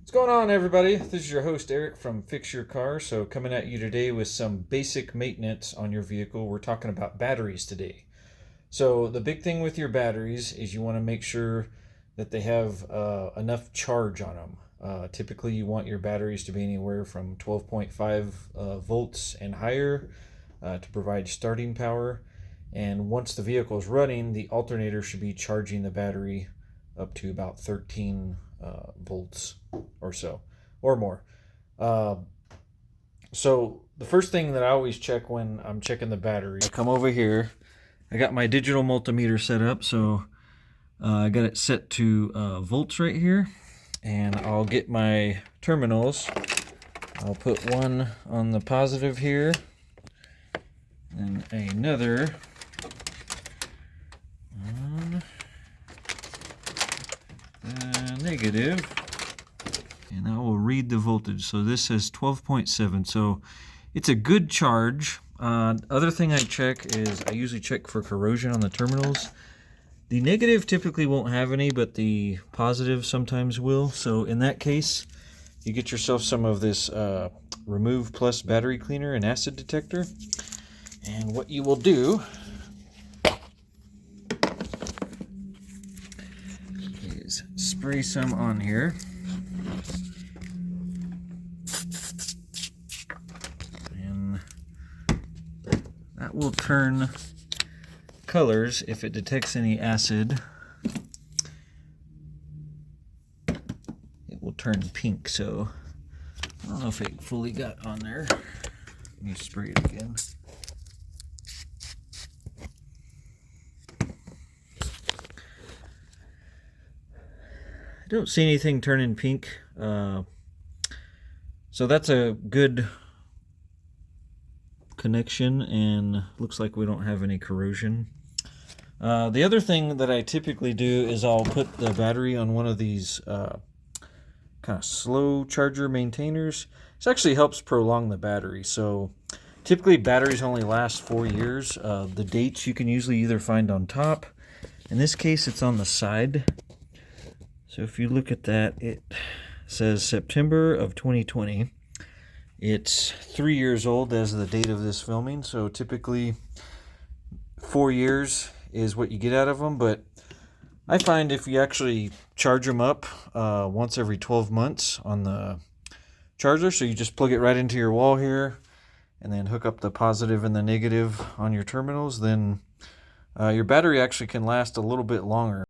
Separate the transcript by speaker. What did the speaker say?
Speaker 1: What's going on, everybody? This is your host Eric from Fix Your Car. So coming at you today with some basic maintenance on your vehicle. We're talking about batteries today. So the big thing with your batteries is you want to make sure that they have enough charge on them. Typically you want your batteries to be anywhere from 12.5 volts and higher to provide starting power. And once the vehicle is running, the alternator should be charging the battery up to about 13 volts or so, or more. So the first thing that I always check when I'm checking the battery, I come over here. I got my digital multimeter set up, so I got it set to volts right here, and I'll get my terminals. I'll put one on the positive here, and another on the negative, and I will read the voltage. So this says 12.7, so it's a good charge. Other thing I check is I usually check for corrosion on the terminals. The negative typically won't have any, but the positive sometimes will. So in that case, you get yourself some of this Remove Plus battery cleaner and acid detector. And what you will do is spray some on here. And that will turn colors if it detects any acid. It will turn pink, so I don't know if it fully got on there. Let me spray it again. I don't see anything turning pink, so that's a good connection, and looks like we don't have any corrosion. The other thing that I typically do is I'll put the battery on one of these kind of slow charger maintainers. This actually helps prolong the battery. So typically batteries only last 4 years. The dates you can usually either find on top. In this case, it's on the side. So if you look at that, it says September of 2020. It's 3 years old as the date of this filming, so typically 4 years is what you get out of them. But I find if you actually charge them up once every 12 months on the charger, so you just plug it right into your wall here and then hook up the positive and the negative on your terminals, then your battery actually can last a little bit longer.